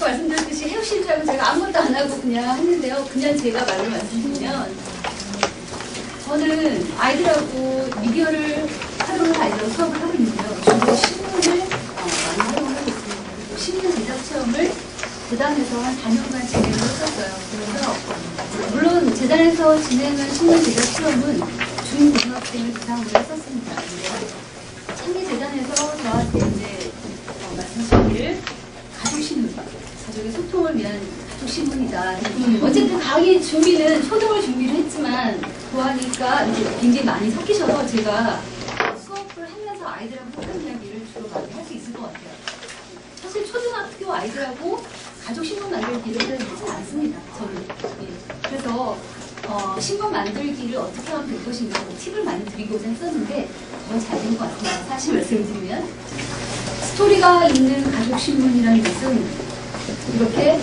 아까 말씀드렸듯이 해오실 줄 알고 제가 아무것도 안 하고 그냥 했는데요. 그냥 제가 말로 말씀드리면 저는 아이들하고 미디어를 활용한 아이들하고 수업을 하고 있는데요. 주로 신문을 많이 활용하고 있습니다. 그리고 신문 제작 체험을 재단에서 한 4년간 진행을 했었어요. 그래서 물론 재단에서 진행한 신문 제작 체험은 중고등학생을 대상으로 했었습니다. 근데 창리 재단에서 저한테 이제 말씀하시기를 가족신문, 가족의 소통을 위한 가족신문이다. 어쨌든 강의 준비는 초등을 준비를 했지만 도하니까 이제 굉장히 많이 섞이셔서 제가 수업을 하면서 아이들하고 했던 이야기를 주로 많이 할 수 있을 것 같아요. 사실 초등학교 아이들하고 가족신문 만들기를 하진 않습니다. 저는. 예. 그래서 신문 만들기를 어떻게 하면 될 것인가 팁을 많이 드리고자 했었는데 더 잘 된 것 같아요. 사실 말씀을 드리면 스토리가 있는 가족신문이라는 것은 이렇게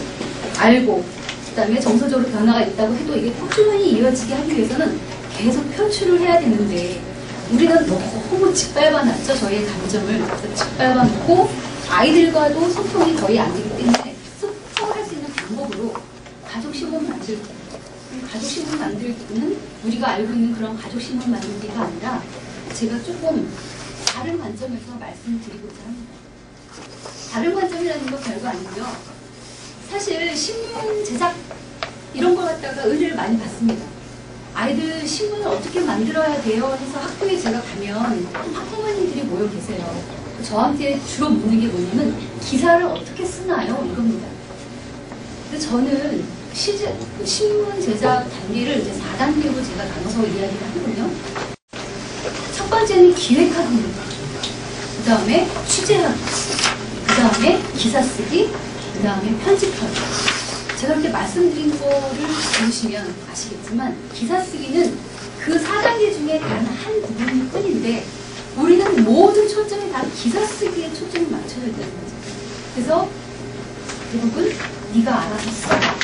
알고 그 다음에 정서적으로 변화가 있다고 해도 이게 꾸준히 이어지게 하기 위해서는 계속 표출을 해야 되는데 우리는 너무 짓밟아놨죠. 저희의 감정을. 그래서 짓밟아놓고 아이들과도 소통이 거의 안 되기 때문에 소통을 할 수 있는 방법으로 가족신문 만들기. 가족신문 만들기는 우리가 알고 있는 그런 가족신문 만들기가 아니라 제가 조금 다른 관점에서 말씀드리고자 합니다. 다른 관점이라는 건 별거 아니고요. 사실 신문 제작 이런 걸 갖다가 의뢰를 많이 받습니다. 아이들 신문을 어떻게 만들어야 돼요 해서 학교에 제가 가면 학부모님들이 모여 계세요. 저한테 주로 묻는 게 뭐냐면 기사를 어떻게 쓰나요? 이겁니다. 근데 저는 신문 제작 단계를 이제 4단계로 제가 나눠서 이야기를 하거든요. 첫 번째는 기획하기입니다. 그 다음에 취재하기, 그 다음에 기사 쓰기, 그 다음에 편집하기. 제가 이렇게 말씀드린 거를 보시면 아시겠지만 기사 쓰기는 그 4단계 중에 단 한 부분일 뿐인데 우리는 모든 초점이 다 기사 쓰기에 초점을 맞춰야 되는 거죠. 그래서 대부분 네가 알아서 써봐.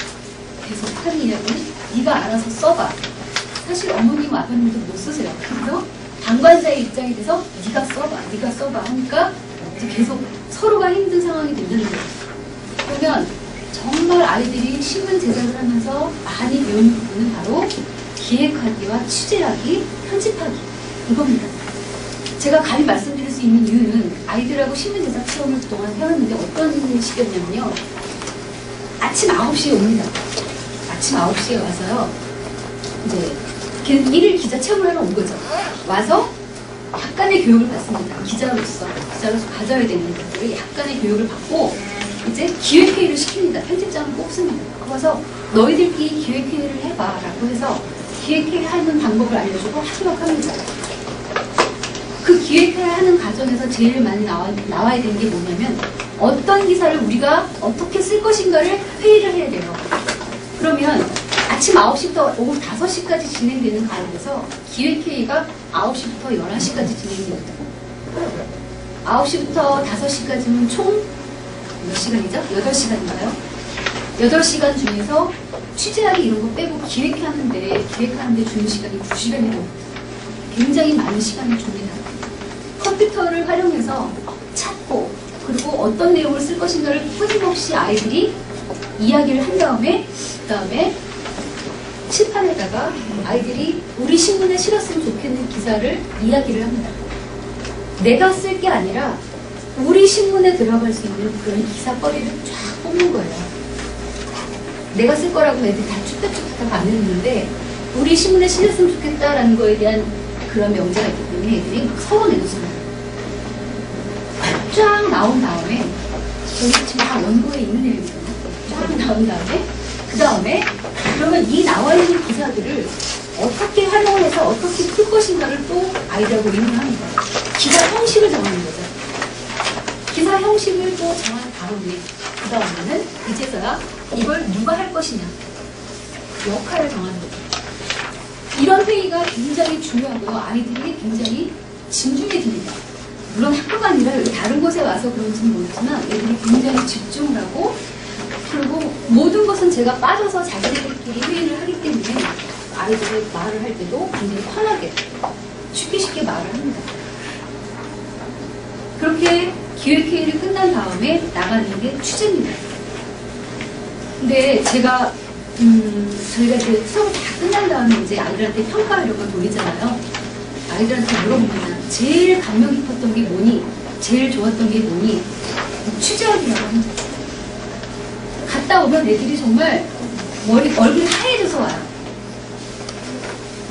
계속 하는 이야기는 네가 알아서 써봐. 사실 어머님 아버님도 못 쓰세요. 그래서 방관자의 입장이 돼서 네가 써봐, 네가 써봐 하니까 이제 계속 서로가 힘든 상황이 된다는 거예요. 그러면 정말 아이들이 신문 제작을 하면서 많이 배우는 부분은 바로 기획하기와 취재하기, 편집하기 이겁니다. 제가 감히 말씀드릴 수 있는 이유는 아이들하고 신문 제작 체험을 그동안 해왔는데 어떤 식이었냐면요. 아침 9시에 옵니다. 아침 9시에 와서요. 이제 일일 기자 체험을 하러 온 거죠. 와서 약간의 교육을 받습니다. 기자로서 가져야 되는 것들을 약간의 교육을 받고 이제 기획회의를 시킵니다. 편집장을 뽑습니다. 그래서 너희들끼리 기획회의를 해봐 라고 해서 기획회의 하는 방법을 알려주고 하도록 합니다. 그 기획회의 하는 과정에서 제일 많이 나와야 되는 게 뭐냐면 어떤 기사를 우리가 어떻게 쓸 것인가를 회의를 해야 돼요. 그러면 아침 9시부터 오후 5시까지 진행되는 가운데서 기획회의가 9시부터 11시까지 진행됩니다. 9시부터 5시까지는 총 몇 시간이죠? 8시간인가요? 8시간 중에서 취재하기 이런 거 빼고 기획하는데 주는 시간이 2시간이 됩니다. 굉장히 많은 시간을 줍니다. 컴퓨터를 활용해서 찾고 그리고 어떤 내용을 쓸 것인가를 끊임없이 아이들이 이야기를 한 다음에 그다음에 칠판에다가 아이들이 우리 신문에 실었으면 좋겠는 기사를 이야기를 합니다. 내가 쓸 게 아니라 우리 신문에 들어갈 수 있는 그런 기사거리를 쫙 뽑는 거예요. 내가 쓸 거라고 애들이 다 쭈뼛쭈뼛하고 안 했는데 우리 신문에 실렸으면 좋겠다라는 거에 대한 그런 명제가 있기 때문에 애들이 막 서로 내놓습니다. 쫙 나온 다음에 저희 지금 다 원고에 있는 내용이거든요. 쫙 나온 다음에 그 다음에 그러면 이 나와 있는 기사들을 어떻게 활용을 해서 어떻게 풀 것인가를 또 아이들하고 의논합니다. 기사 형식을 정하는 거죠. 기사 형식을 또 정한 다음에 그 다음에는 이제서야 이걸 누가 할 것이냐 역할을 정하는 거죠. 이런 회의가 굉장히 중요하고요. 아이들이 굉장히 진중해 듭니다. 물론 학교가 아니라 여기 다른 곳에 와서 그런지는 모르지만 애들이 굉장히 집중을 하고 그리고 모든 것은 제가 빠져서 자기들끼리 회의를 하기 때문에 아이들이 말을 할 때도 굉장히 편하게 쉽게 말을 합니다. 그렇게 기획회의를 끝난 다음에 나가는 게 취재입니다. 근데 제가 저희가 이제 수업을 다 끝난 다음에 이제 아이들한테 평가 이런 걸 돌리잖아요. 아이들한테 물어보면 제일 감명 깊었던 게 뭐니? 제일 좋았던 게 뭐니? 취재하기라고 합니다. 갔다 오면 애들이 정말 얼굴이 하얘져서 와요.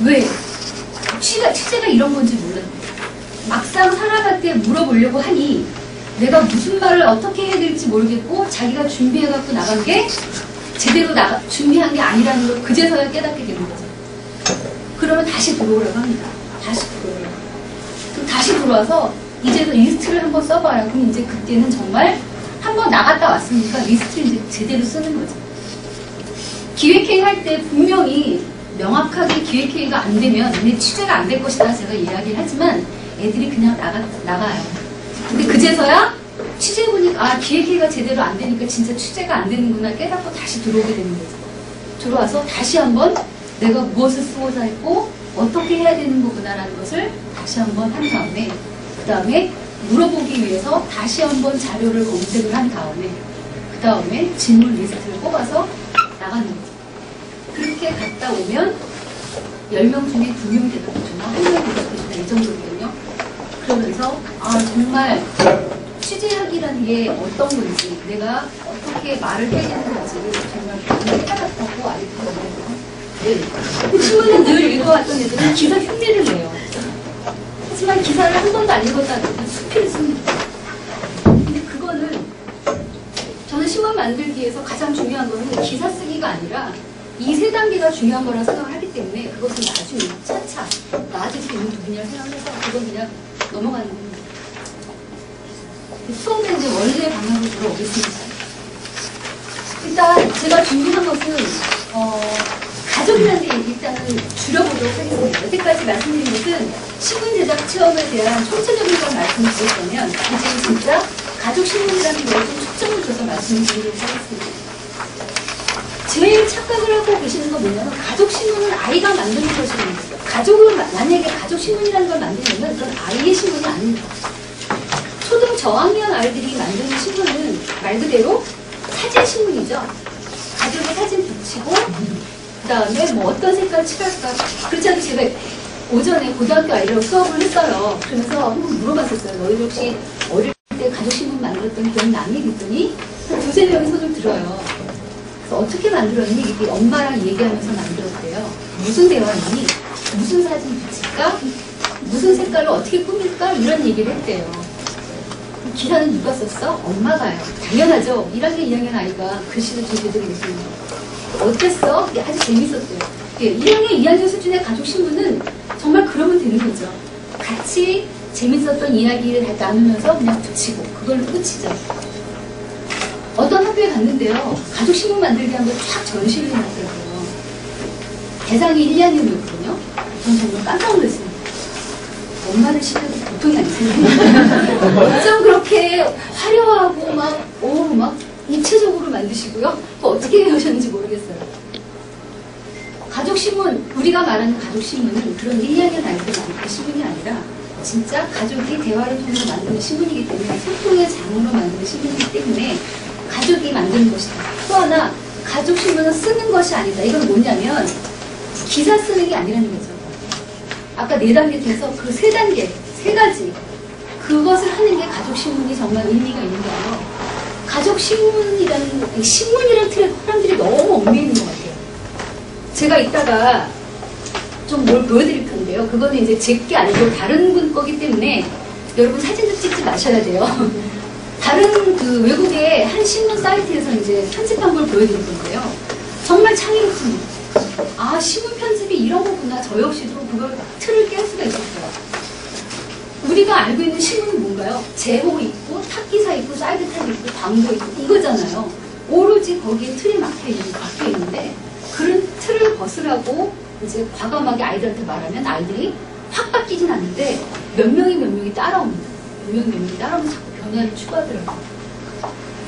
왜? 취재가 이런 건지 몰랐는데 막상 사람한테 물어보려고 하니 내가 무슨 말을 어떻게 해야 될지 모르겠고 자기가 준비해갖고 나간 게 제대로 준비한 게 아니라는 걸 그제서야 깨닫게 되는 거죠. 그러면 다시 들어오라고 합니다. 다시 들어오라고. 그럼 다시 들어와서 이제도 리스트를 한번 써봐요. 그럼 이제 그때는 정말 한번 나갔다 왔으니까 리스트를 이제 제대로 쓰는 거죠. 기획회의 할 때 분명히 명확하게 기획회의가 안 되면 내 취재가 안 될 것이다 제가 이야기를 하지만 애들이 그냥 나가요. 근데 그제서야 취재해보니까 아 기획회의가 제대로 안 되니까 진짜 취재가 안 되는구나 깨닫고 다시 들어오게 되는 거죠. 들어와서 다시 한번 내가 무엇을 쓰고자 했고 어떻게 해야 되는 거구나라는 것을 다시 한번 한 다음에 그 다음에 물어보기 위해서 다시 한번 자료를 검색을 한 다음에 그 다음에 질문 리스트를 뽑아서 나가는 거죠. 그렇게 갔다 오면 10명 중에 2명 대답해주나 1명 대답해주나 이 정도거든요. 그러면서 아 정말 취재하기라는 게 어떤 건지 내가 어떻게 말을 해야 되는 건지를 정말 깨닫다고 알게 되거든요. 신문은 늘 읽어왔던 애들은 기사 흉내를 내요. 하지만 기사를 한 번도 안 읽었다는 수필을 씁니다. 근데 그거는 저는 신문 만들기에서 가장 중요한 거는 기사 쓰기가 아니라 이 세 단계가 중요한 거라 생각을 하기 때문에 그것은 나중에 차차 나아질 수 있는 부분이라고 생각해서 그건 그냥 넘어가는 겁니다. 수업의 이제 원래 방향으로 돌아오겠습니다. 일단 제가 준비한 것은 가족이라는 데 일단은 줄여보도록 하겠습니다. 여태까지 말씀드린 것은 신문 제작 체험에 대한 총체적인 걸 말씀을 드렸다면 이제 진짜 가족 신문이라는 거에 좀 초점을 줘서 말씀을 드리도록 하겠습니다. 제일 착각을 하고 계시는 건 뭐냐면 가족 신문은 아이가 만드는 것이라는 거죠. 가족을 만약에 가족 신문이라는 걸 만들려면 그건 아이의 신문이 아닙니다. 초등 저학년 아이들이 만드는 신문은 말 그대로 사진 신문이죠. 가족의 사진 붙이고 그 다음에 뭐 어떤 색깔 칠할까. 그렇지 않아도 제가 오전에 고등학교 아이들하고 수업을 했어요. 그러면서 한번 물어봤었어요. 너희들 혹시 어릴 때 가족 신문 만들었던 기억나니? 그랬더니 한 두세 명이 손을 들어요. 그래서 어떻게 만들었니? 이게 엄마랑 얘기하면서 만들었대요. 무슨 대화니? 무슨 사진 붙일까? 무슨 색깔로 어떻게 꾸밀까? 이런 얘기를 했대요. 기사는 누가 썼어? 엄마가요. 당연하죠. 1학년, 2학년 아이가 글씨를 좀 제대로 읽습니다. 어땠어? 아주 재밌었대요. 1학년, 2학년 수준의 가족신문은 정말 그러면 되는 거죠. 같이 재밌었던 이야기를 나누면서 그냥 붙이고 그걸로 끝이죠. 어떤 학교에 갔는데요. 가족신문 만들기 한 번 쫙 전시를 해놨더라고요. 대상이 1, 2학년이었거든요. 전 정말 깜짝 놀랐습니다. 엄마를 시켜도 보통이 아니세요. 어쩜 그렇게 화려하고 막 입체적으로 만드시고요. 어떻게 하셨는지 모르겠어요. 가족신문, 우리가 말하는 가족신문은 그런 1, 2학년 아이들 만드는 신문이 아니라 진짜 가족이 대화를 통해서 만드는 신문이기 때문에 소통의 장으로 만드는 신문이기 때문에 가족이 만드는 것이다. 또 하나 가족신문은 쓰는 것이 아니다. 이건 뭐냐면 기사 쓰는 게 아니라는 거죠. 아까 4단계 중에서 그 3단계, 3가지 그것을 하는 게 가족신문이 정말 의미가 있는 거예요. 가족신문이라는 신문이라는 틀에 사람들이 너무 얽매여 있는 것 같아요. 제가 이따가 좀 뭘 보여드릴 텐데요. 그거는 이제 제 게 아니고 다른 분 거기 때문에 여러분 사진도 찍지 마셔야 돼요. 다른 그 외국의 한 신문 사이트에서 이제 편집한 걸 보여드릴 건데요. 정말 창의롭습니다. 아, 신문 편집이 이런 거구나. 저 역시도 그걸 틀을 깰 수가 있었어요. 우리가 알고 있는 신문은 뭔가요? 제목 있고, 탑기사 있고, 사이드 탑 있고, 광고 있고, 이거잖아요. 오로지 거기에 틀이 박혀 있는데, 그런 틀을 벗으라고 이제 과감하게 아이들한테 말하면 아이들이 확 바뀌진 않는데, 몇 명이 따라옵니다. 몇 명이 따라오면서 자꾸 변화를 추구하더라고요.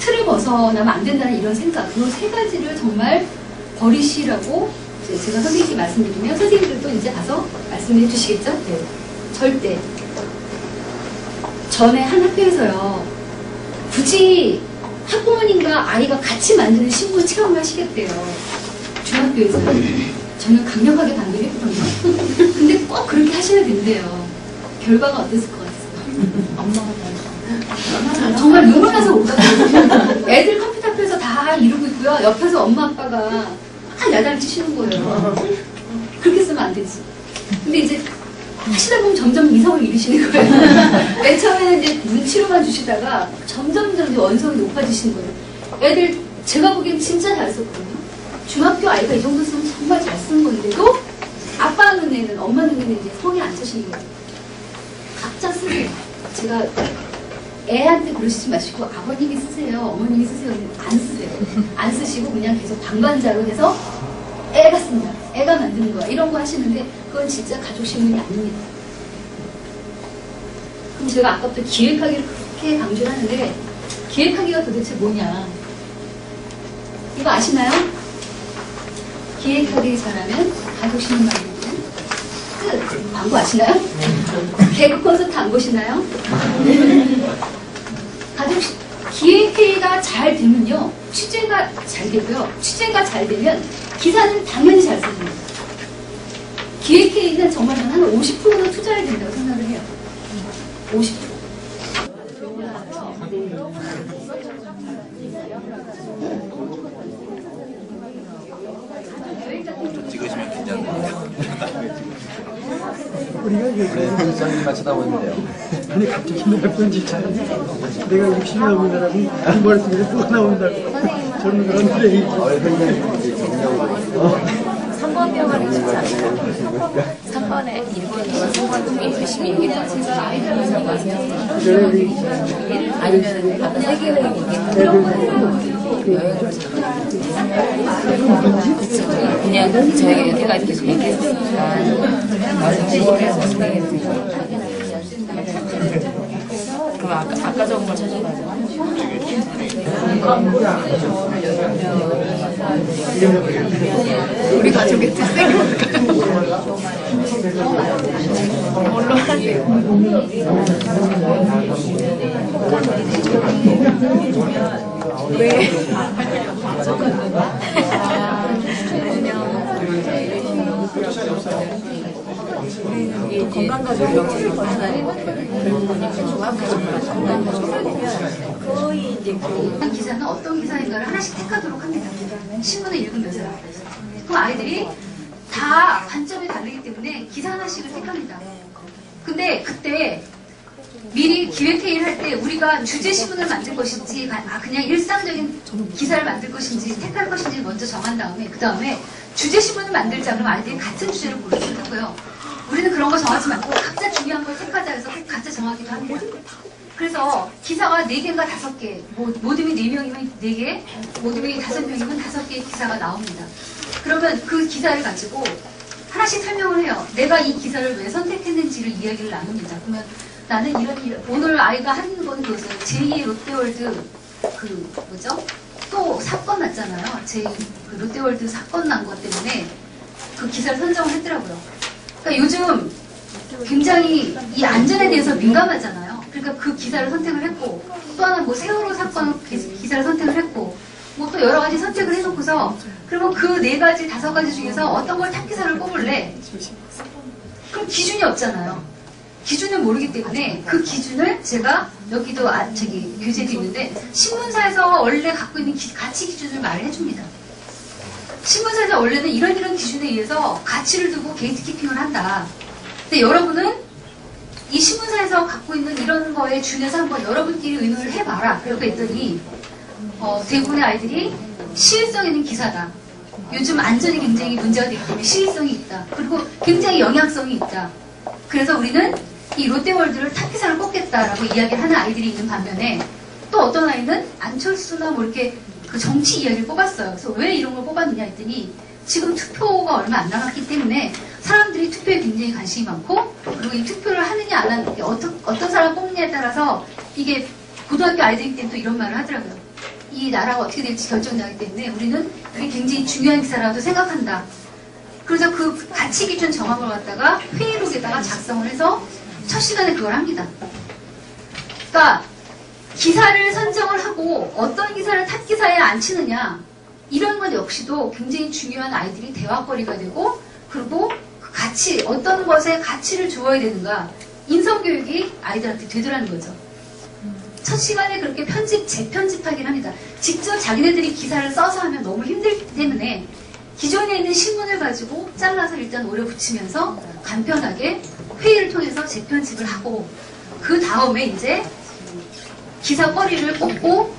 틀을 벗어나면 안 된다는 이런 생각, 그 3가지를 정말 버리시라고 제가 선생님께 말씀드리면 선생님들도 이제 가서 말씀해 주시겠죠? 네. 절대. 전에 한 학교에서요, 굳이 학부모님과 아이가 같이 만드는 신부 체험을 하시겠대요. 중학교에서. 저는 강력하게 반대했거든요. 근데 꼭 그렇게 하셔야 된대요. 결과가 어땠을 것 같아요? 정말 눈물 나서 못 가거든요. 애들 컴퓨터 앞에서 다 이러고 있고요. 옆에서 엄마 아빠가 막 야단을 치시는 거예요. 그렇게 쓰면 안 되지. 근데 이제 하시다 보면 점점 이성을 잃으시는 거예요. 맨 처음에는 이제 눈치로만 주시다가 점점 원성이 높아지시는 거예요. 애들 제가 보기엔 진짜 잘 썼거든요. 중학교 아이가 이 정도 쓰면 정말 잘 쓰는 건데도 아빠 눈에는, 엄마 눈에는 이제 성이 안 차시는 거예요. 각자 쓰세요. 제가 애한테 그러시지 마시고 아버님이 쓰세요, 어머님이 쓰세요. 안 쓰세요. 안 쓰시고 그냥 계속 방관자로 해서 애가 쓴다, 애가 만드는 거야, 이런 거 하시는데 그건 진짜 가족 신문이 아닙니다. 그럼 제가 아까부터 기획하기를 그렇게 강조를 하는데 기획하기가 도대체 뭐냐? 이거 아시나요? 기획하기 잘하면 가족 신문 만들기는 끝. 광고 아시나요? 개그 콘서트 안 보시나요? 가족 기획회의가 잘 되면요, 취재가 잘 되고요. 취재가 잘 되면 기사는 당연히 잘 써집니다. 기획회의는 정말 한 50%는 투자해야 된다고 생각을 해요. 50%. 찍으시면 긴장돼요. 우리가 이게 부장님만 쳐다보는데요. 아니 갑자기 내가 편집자야. 내가 60년 넘은 사람이 한 머릿속에 또 나온다고. 저는 그런데 이 3번 병원에 쉽지 않아요. 3번에 1번이면 3번 열심히 얘기해서 아니면 아까 세계를 얘기해서 그냥 저희가 여태까지 계속 얘기했으니까 그래서 그럼 아까 적은 걸 찾아가죠. 우리 가족의 특색이 뭘로 하세요? 왜? 건강가족 명칭을 거쳐다니는 결국은 종합가족과 건강가족 거의 이제 그 기사는 어떤 기사인가를 하나씩 택하도록 합니다. 신문을 읽으면서. 그럼 아이들이 다 관점이 다르기 때문에 기사 하나씩을 택합니다. 근데 그때 미리 기획회의를 할 때 우리가 주제 신문을 만들 것인지 그냥 일상적인 기사를 만들 것인지 택할 것인지 먼저 정한 다음에 그 다음에 주제 신문을 만들자 그러면 아이들이 같은 주제를 고르기도 하고요. 우리는 그런 거 정하지 말고 각자 중요한 걸 택하자 해서 각자 정하기도 합니다. 그래서 기사가 4개인가 5개, 모둠이 4명이면 4개, 모둠이 5명이면 5개의 기사가 나옵니다. 그러면 그 기사를 가지고 하나씩 설명을 해요. 내가 이 기사를 왜 선택했는지를 이야기를 나눕니다. 그러면 나는 오늘 아이가 하는 건 그거였어요. 제2의 롯데월드 또 사건 났잖아요. 그 롯데월드 사건 난 것 때문에 그 기사를 선정을 했더라고요. 그러니까 요즘 굉장히 이 안전에 대해서 민감하잖아요. 그러니까 그 기사를 선택을 했고 또 하나 세월호 사건 기사를 선택을 했고 또 여러 가지 선택을 해놓고서 그러면 그 4가지, 5가지 중에서 어떤 걸 탑 기사를 뽑을래? 그럼 기준이 없잖아요. 기준을 모르기 때문에 그 기준을 제가 여기도 교재도 있는데 신문사에서 원래 갖고 있는 가치 기준을 말을 해줍니다. 신문사에서 원래는 이런 기준에 의해서 가치를 두고 게이트키핑을 한다. 근데 여러분은 이 신문사에서 갖고 있는 이런 거에 준해서 한번 여러분끼리 의논을 해봐라. 그렇게 했더니 대부분의 아이들이 시의성 있는 기사다. 요즘 안전이 굉장히 문제가 되기 때문에 시의성이 있다. 그리고 굉장히 영향성이 있다. 그래서 우리는 이 롯데월드를 탑기사를 뽑겠다라고 이야기를 하는 아이들이 있는 반면에 또 어떤 아이는 안철수나 이렇게 그 정치 이야기를 뽑았어요. 그래서 왜 이런 걸 뽑았느냐 했더니 지금 투표가 얼마 안 남았기 때문에 사람들이 투표에 굉장히 관심이 많고 그리고 이 투표를 하느냐 안 하느냐 어떤 사람 뽑느냐에 따라서 이게 고등학교 아이들이 때는 또 이런 말을 하더라고요. 이 나라가 어떻게 될지 결정나기 때문에 우리는 이게 굉장히 중요한 기사라고 생각한다. 그래서 그 가치 기준 정함을 갖다가 회의록에다가 작성을 해서 첫 시간에 그걸 합니다. 그러니까 기사를 선정을 하고 그리고 어떤 기사를 탑 기사에 앉히느냐 이런 것 역시도 굉장히 중요한 아이들이 대화거리가 되고 그리고 그 가치 어떤 것에 가치를 주어야 되는가 인성교육이 아이들한테 되더라는 거죠. 첫 시간에 그렇게 재편집하긴 합니다. 직접 자기네들이 기사를 써서 하면 너무 힘들기 때문에 기존에 있는 신문을 가지고 잘라서 일단 오려 붙이면서 간편하게 회의를 통해서 재편집을 하고 그 다음에 이제 기사거리를 뽑고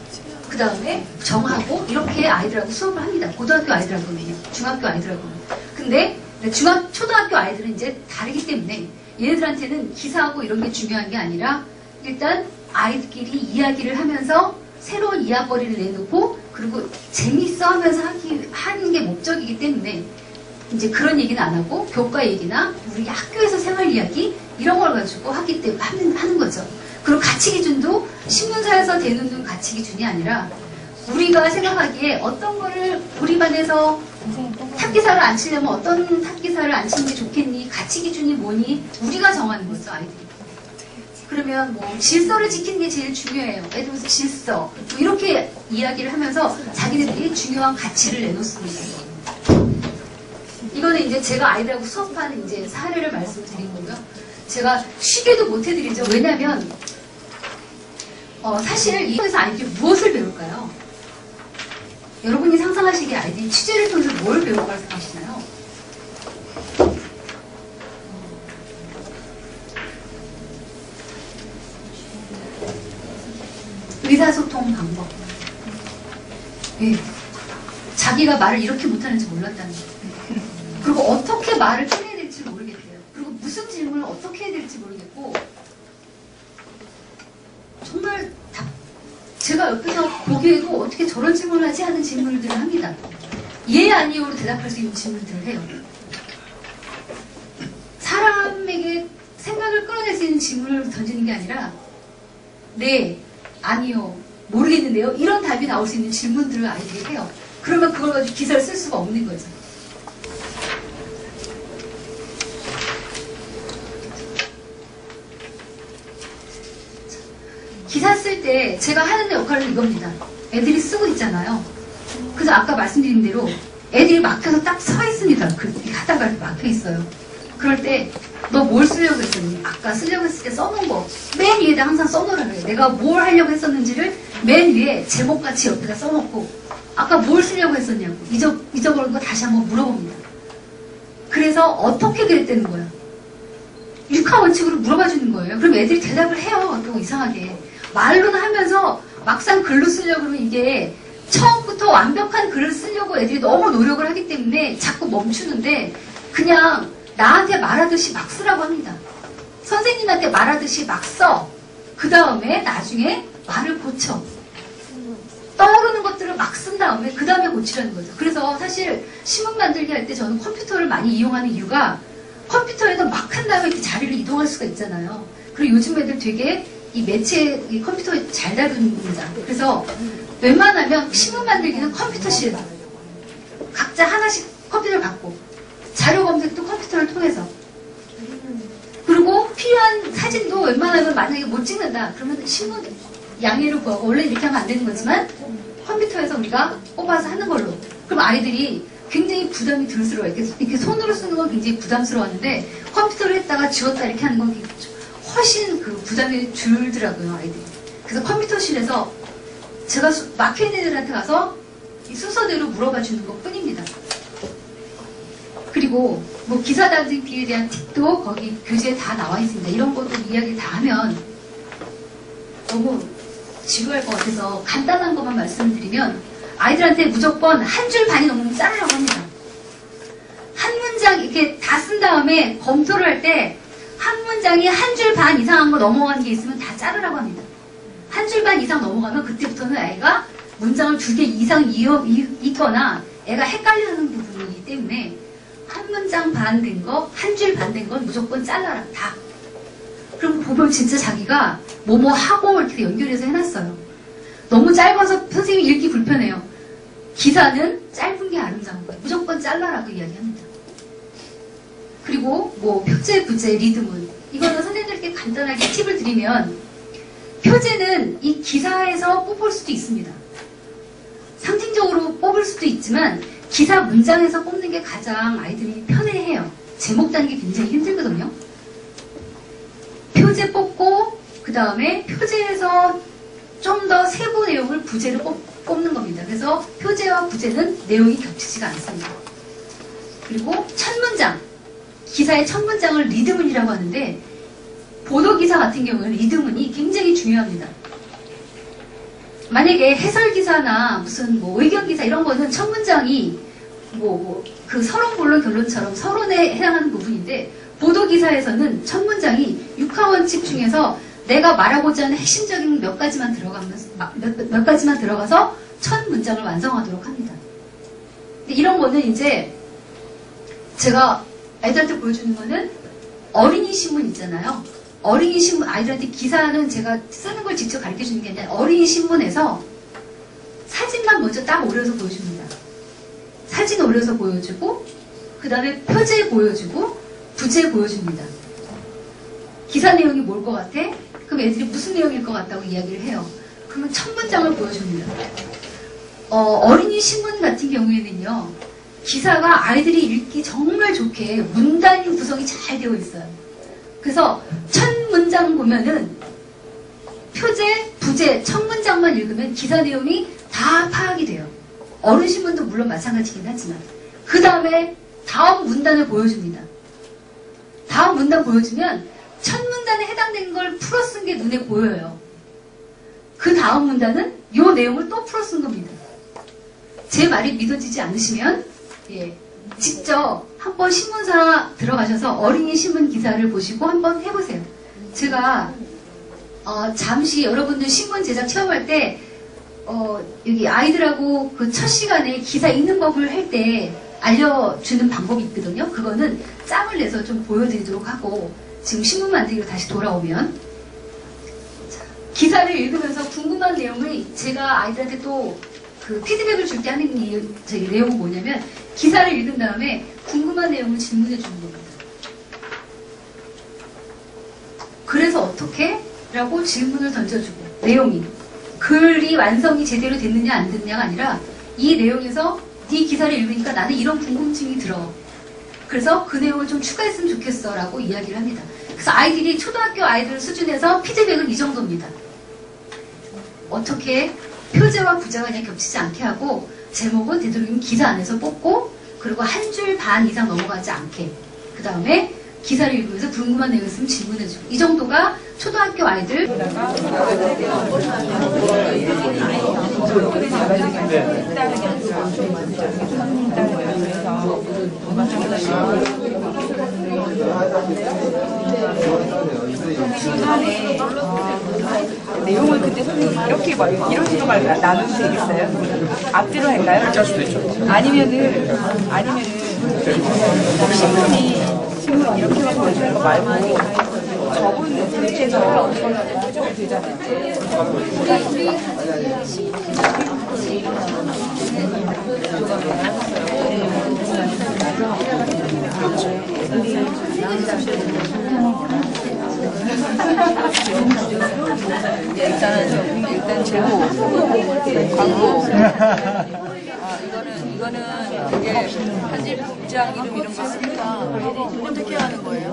그 다음에 정하고 이렇게 아이들하고 수업을 합니다. 고등학교 아이들하고는요. 중학교 아이들하고는. 근데 초등학교 아이들은 이제 다르기 때문에 얘네들한테는 기사하고 이런 게 중요한 게 아니라 일단 아이들끼리 이야기를 하면서 새로운 이야기거리를 내놓고 그리고 재밌어 하면서 하는 게 목적이기 때문에 이제 그런 얘기는 안 하고 교과 얘기나 우리 학교에서 생활 이야기 이런 걸 가지고 하기 때문에 하는 거죠. 그리고 가치 기준도 신문사에서 대놓는 가치 기준이 아니라 우리가 생각하기에 어떤 거를 우리 반에서 탑기사를 안 치려면 어떤 탑기사를 안 치는 게 좋겠니? 가치 기준이 뭐니? 우리가 정하는 거죠, 아이들이. 그러면 뭐 질서를 지키는 게 제일 중요해요. 예를 들어서 질서 뭐 이렇게 이야기를 하면서 자기들이 중요한 가치를 내놓습니다. 이거는 이제 제가 아이들하고 수업하는 이제 사례를 말씀드린 거고요. 제가 쉬게도 못 해드리죠. 왜냐하면 사실 이거에서 아이들이 무엇을 배울까요? 여러분이 상상하시기에 아이들이 취재를 통해서 뭘 배울 거라고 생각하시나요? 의사소통 방법. 예. 자기가 말을 이렇게 못하는지 몰랐다는 거예요. 그리고 어떻게 말을 꺼내야 될지 모르겠대요. 그리고 무슨 질문을 어떻게 해야 될지 모르겠고 정말 제가 옆에서 보기에도 어떻게 저런 질문을 하지 하는 질문들을 합니다. 예 아니오로 대답할 수 있는 질문들을 해요. 사람에게 생각을 끌어낼 수 있는 질문을 던지는 게 아니라 네, 아니요, 모르겠는데요. 이런 답이 나올 수 있는 질문들을 아이들이 해요. 그러면 그걸 가지고 기사를 쓸 수가 없는 거죠. 기사 쓸 때 제가 하는 역할은 이겁니다. 애들이 쓰고 있잖아요. 그래서 아까 말씀드린 대로 애들이 막혀서 딱 서 있습니다. 그렇게 하다가 막혀 있어요. 그럴 때 너 뭘 쓰려고 했었니? 아까 쓰려고 했을 때 써놓은 거 맨 위에다 항상 써놓으라 그래요. 내가 뭘 하려고 했었는지를 맨 위에 제목같이 옆에다 써놓고 아까 뭘 쓰려고 했었냐고 잊어버린 거 다시 한번 물어봅니다. 그래서 어떻게 그랬다는 거예요. 육하 원칙으로 물어봐주는 거예요. 그럼 애들이 대답을 해요. 또 이상하게. 말로는 하면서 막상 글로 쓰려고 그러면 이게 처음부터 완벽한 글을 쓰려고 애들이 너무 노력을 하기 때문에 자꾸 멈추는데 그냥 나한테 말하듯이 막 쓰라고 합니다. 선생님한테 말하듯이 막 써. 그 다음에 나중에 말을 고쳐. 떠오르는 것들을 막 쓴 다음에 그 다음에 고치라는 거죠. 그래서 사실 신문 만들기 할 때 저는 컴퓨터를 많이 이용하는 이유가 컴퓨터에서 막 한 다음에 이렇게 자리를 이동할 수가 있잖아요. 그리고 요즘 애들 되게 이 매체, 이 컴퓨터에 잘 다룹니다. 그래서 웬만하면 신문 만들기는 컴퓨터실에서 각자 하나씩 컴퓨터를 갖고 자료 검색도 컴퓨터를 통해서 그리고 필요한 사진도 웬만하면 만약에 못 찍는다 그러면 신문 양해를 구하고 원래 이렇게 하면 안 되는 거지만 컴퓨터에서 우리가 뽑아서 하는 걸로 그럼 아이들이 굉장히 부담이 덜스러워요. 이렇게 손으로 쓰는 건 굉장히 부담스러웠는데 컴퓨터로 했다가 지웠다 이렇게 하는 건 훨씬 그 부담이 줄더라고요, 아이들이. 그래서 컴퓨터실에서 제가 막혀있는 애들한테 가서 이 순서대로 물어봐 주는 것 뿐입니다. 그리고 뭐 기사 단증비에 대한 팁도 거기 교재에 다 나와 있습니다. 이런 것도 이야기 다 하면 너무 지루할 것 같아서 간단한 것만 말씀드리면 아이들한테 무조건 한 줄 반이 넘으면 자르라고 합니다. 한 문장 이렇게 다 쓴 다음에 검토를 할 때 한 문장이 한 줄 반 이상한 거 넘어가는 게 있으면 다 자르라고 합니다. 한 줄 반 이상 넘어가면 그때부터는 애가 문장을 2개 이상 읽거나 애가 헷갈리는 부분이기 때문에 한 문장 반 된 거, 한 줄 반 된 건 무조건 잘라라, 다. 그럼 보면 진짜 자기가 뭐뭐 하고 이렇게 연결해서 해놨어요. 너무 짧아서 선생님이 읽기 불편해요. 기사는 짧은 게 아름다운 거예요. 무조건 잘라라고 이야기합니다. 그리고 뭐 표제, 부제, 리듬은 이거는 선생님들께 간단하게 팁을 드리면 표제는 이 기사에서 뽑을 수도 있습니다. 상징적으로 뽑을 수도 있지만 기사 문장에서 뽑는 게 가장 아이들이 편해해요. 제목 다는 게 굉장히 힘들거든요. 표제 뽑고 그 다음에 표제에서 좀 더 세부 내용을 부제로 뽑는 겁니다. 그래서 표제와 부제는 내용이 겹치지가 않습니다. 그리고 첫 문장, 기사의 첫 문장을 리드문이라고 하는데 보도기사 같은 경우에는 리드문이 굉장히 중요합니다. 만약에 해설기사나 무슨 뭐 의견기사 이런 거는 첫 문장이 그 서론, 본론, 결론처럼 서론에 해당하는 부분인데 보도기사에서는 첫 문장이 육하원칙 중에서 내가 말하고자 하는 핵심적인 몇 가지만 들어가서 첫 문장을 완성하도록 합니다. 근데 이런 거는 이제 제가 아이들한테 보여주는 거는 어린이 신문 있잖아요. 어린이 신문, 아이들한테 기사는 제가 쓰는 걸 직접 가르쳐 주는 게 아니라 어린이 신문에서 사진만 먼저 딱 오려서 보여줍니다. 사진 오려서 보여주고, 그 다음에 표제 보여주고, 부제 보여줍니다. 기사 내용이 뭘 것 같아? 그럼 애들이 무슨 내용일 것 같다고 이야기를 해요. 그러면 첫 문장을 보여줍니다. 어린이 신문 같은 경우에는요, 기사가 아이들이 읽기 정말 좋게 문단 구성이 잘 되어 있어요. 그래서 첫 문장 보면은 표제, 부제, 첫 문장만 읽으면 기사 내용이 다 파악이 돼요. 어른 신문도 물론 마찬가지긴 하지만 그 다음에 다음 문단을 보여줍니다. 다음 문단 보여주면 첫 문단에 해당된 걸 풀어 쓴 게 눈에 보여요. 그 다음 문단은 이 내용을 또 풀어 쓴 겁니다. 제 말이 믿어지지 않으시면 직접 한번 신문사 들어가셔서 어린이 신문 기사를 보시고 한번 해보세요. 제가 잠시 여러분들 신문 제작 체험할 때 여기 아이들하고 그 첫 시간에 기사 읽는 법을 할 때 알려주는 방법이 있거든요. 그거는 짬을 내서 좀 보여드리도록 하고 지금 신문 만들기로 다시 돌아오면 기사를 읽으면서 궁금한 내용을 제가 아이들한테 또 그 피드백을 줄 때 하는 내용은 뭐냐면 기사를 읽은 다음에 궁금한 내용을 질문해 주는 겁니다. 그래서 어떻게? 라고 질문을 던져주고 내용이 글이 완성이 제대로 됐느냐 안 됐느냐가 아니라 이 내용에서 네 기사를 읽으니까 나는 이런 궁금증이 들어. 그래서 그 내용을 좀 추가했으면 좋겠어 라고 이야기를 합니다. 그래서 아이들이 초등학교 아이들 수준에서 피드백은 이 정도입니다. 어떻게 표제와 부제가 그냥 겹치지 않게 하고 제목은 되도록이면 기사 안에서 뽑고 그리고 한 줄 반 이상 넘어가지 않게 그 다음에 기사를 읽으면서 궁금한 내용 있으면 질문해주고 이 정도가 초등학교 아이들 내용을 그때 선생님이 이렇게 이런 식으로 나누면 되겠어요? 앞뒤로 할까요? 할 수도 있죠. 아니면은 신문 이렇게만 보여주는 거 말고 저분 페이지에서 해줘도 되잖아요. 일단 제목, 광고. 이거는 이게 편집장 이름 이런 거 쓰니까 어떻게 하는 거예요?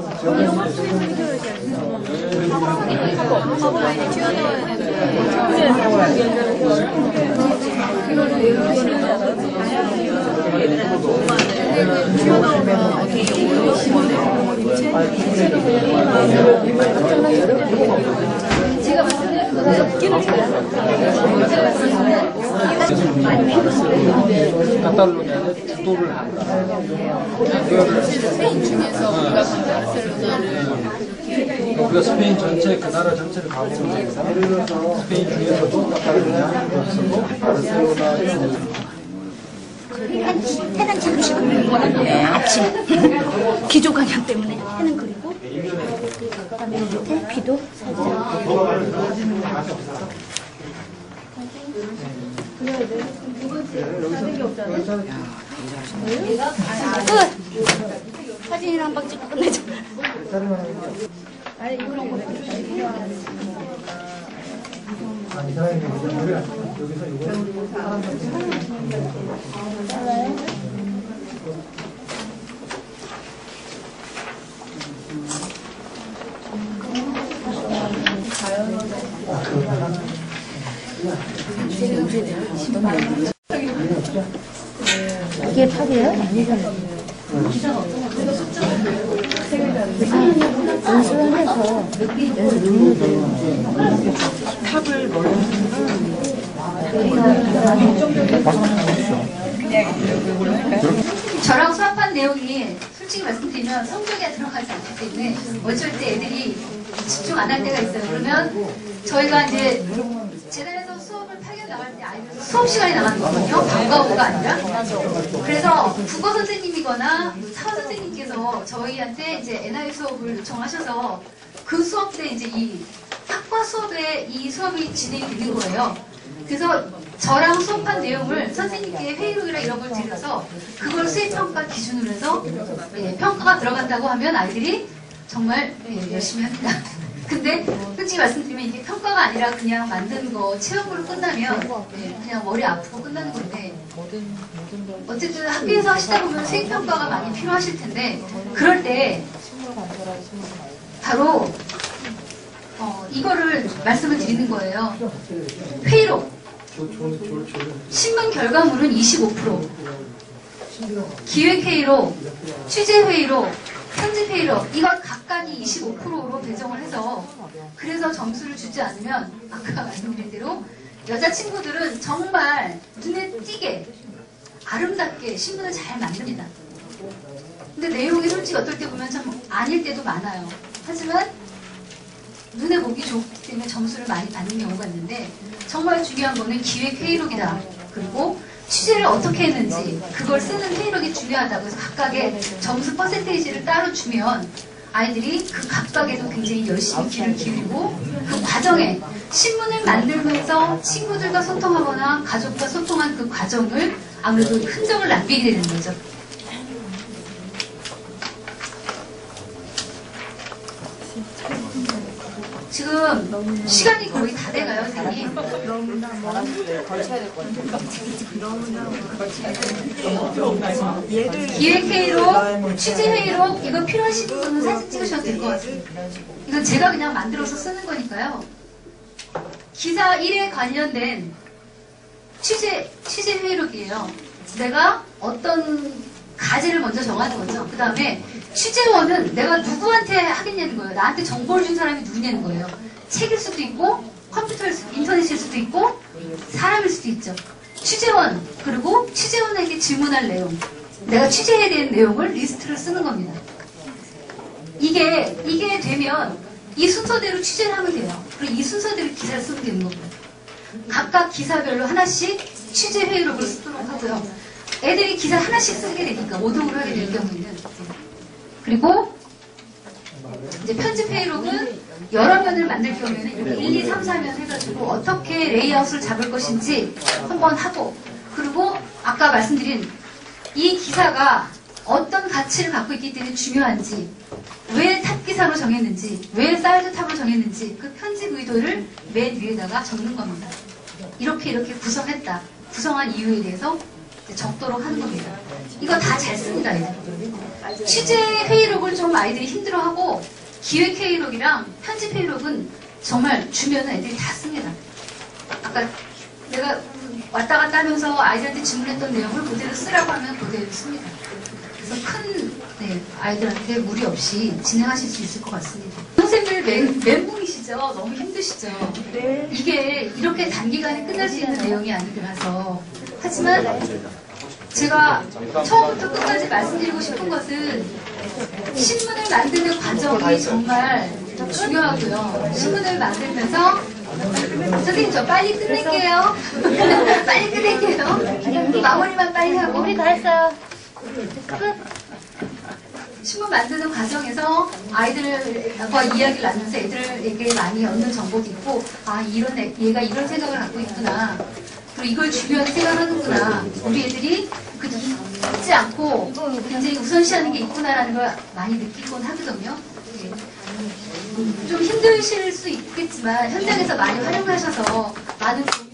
제가 봤을 때 웃기는 카탈로니아는 주도를 한다. 스페인 중에서 우리가 우리가 스페인 전체 그 나라 전체를 가보면 스페인 중에서도 카탈로니아, 바르셀로나 해는 잠시 그리고 네, 아침 기조 간염 때문에 해는 그리고 그다음에 밑에 비도 살짝 끝! 사진이랑 한 방 찍고 끝내자. 아니 그런 거 여기서 이거 이게 탑이에요? 아니잖아요. 연습을 해서 탑을 저랑 수업한 내용이 솔직히 말씀드리면 성적에 들어가지 않기 때문에 어쩔 때 애들이 집중 안 할 때가 있어요. 그러면 저희가 이제 재단에서 수업을 8개월 나갈 때 아이들 수업 시간이 나가는 거거든요. 방과 후가 아니라. 그래서 국어 선생님이거나 사과 선생님께서 저희한테 이제 NI 수업을 요청하셔서 그 수업 때 이제 이 학과 수업에 이 수업이 진행이 되는 거예요. 그래서 저랑 수업한 내용을 선생님께 회의록이나 이런 걸 드려서 그걸 수행평가 기준으로 해서 평가가 들어간다고 하면 아이들이 정말 열심히 합니다. 근데 솔직히 말씀드리면 이게 평가가 아니라 그냥 만드는 거 체험으로 끝나면 그냥 머리 아프고 끝나는 건데 어쨌든 학교에서 하시다 보면 수행평가가 많이 필요하실 텐데 그럴 때 바로 이거를 말씀을 드리는 거예요. 회의록 신문 결과물은 25%, 기획회의록, 취재회의록, 편집회의록 이건 각각이 25%로 배정을 해서 그래서 점수를 주지 않으면 아까 말씀드린 대로 여자친구들은 정말 눈에 띄게 아름답게 신문을 잘 만듭니다. 근데 내용이 솔직히 어떨 때 보면 참 아닐 때도 많아요. 하지만 눈에 보기 좋기 때문에 점수를 많이 받는 경우가 있는데 정말 중요한 거는 기획회의록이다. 그리고 취재를 어떻게 했는지 그걸 쓰는 회의록이 중요하다고 해서 각각의 점수 퍼센테이지를 따로 주면 아이들이 그 각각에도 굉장히 열심히 귀를 기울이고 그 과정에 신문을 만들면서 친구들과 소통하거나 가족과 소통한 그 과정을 아무래도 흔적을 남기게 되는 거죠. 지금 시간이 거의 다 돼가요, 선생님. 기획회의록, 취재회의록 이거 필요하신 분은 사진 찍으셔도 될 것 같습니다. 이건 제가 그냥 만들어서 쓰는 거니까요. 기사 1에 관련된 취재회의록이에요. 내가 어떤 가제를 먼저 정하는 거죠. 그 다음에 취재원은 내가 누구한테 하겠냐는 거예요. 나한테 정보를 준 사람이 누구냐는 거예요. 책일 수도 있고 컴퓨터일 수도 인터넷일 수도 있고 사람일 수도 있죠. 취재원 그리고 취재원에게 질문할 내용 내가 취재해야 되는 내용을 리스트를 쓰는 겁니다. 이게 되면 이 순서대로 취재를 하면 돼요. 그리고 이 순서대로 기사를 쓰면 되는 겁니다. 각각 기사별로 하나씩 취재회의록을 쓰도록 하고요. 애들이 기사 하나씩 쓰게 되니까 오독을 하게 될 경우에는 그리고 이제 편집회의록은 여러 면을 만들 경우에는 이렇게 1, 2, 3, 4면 해가지고 어떻게 레이아웃을 잡을 것인지 한번 하고 그리고 아까 말씀드린 이 기사가 어떤 가치를 갖고 있기 때문에 중요한지 왜 탑기사로 정했는지 왜 사이드 탑으로 정했는지 그 편집 의도를 맨 위에다가 적는 겁니다. 이렇게 구성했다. 구성한 이유에 대해서 적도록 하는 겁니다. 이거 다 잘 씁니다. 취재회의록을 좀 아이들이 힘들어하고 기획회의록이랑 편집회의록은 정말 주면은 애들이 다 씁니다. 아까 내가 왔다 갔다 하면서 아이들한테 질문했던 내용을 그대로 쓰라고 하면 그대로 씁니다. 그래서 큰 아이들한테 무리 없이 진행하실 수 있을 것 같습니다. 선생님들 멘붕이시죠? 너무 힘드시죠? 네. 이게 이렇게 단기간에 끝날 수 있는 내용이 아니라서 하지만 제가 처음부터 끝까지 말씀드리고 싶은 것은 신문을 만드는 과정이 정말 중요하고요. 신문을 만들면서 선생님 저 빨리 끝낼게요. 빨리 끝낼게요. 마무리만 빨리 하고 우리 다 했어요. 끝. 신문 만드는 과정에서 아이들과 이야기를 나누면서 애들에게 많이 얻는 정보도 있고 아 얘가 이런 생각을 갖고 있구나. 그리고 이걸 중요하게 생각하는구나. 우리 애들이 잊지 않고 굉장히 우선시하는 게 있구나라는 걸 많이 느끼곤 하거든요. 좀 힘드실 수 있겠지만 현장에서 많이 활용하셔서 많은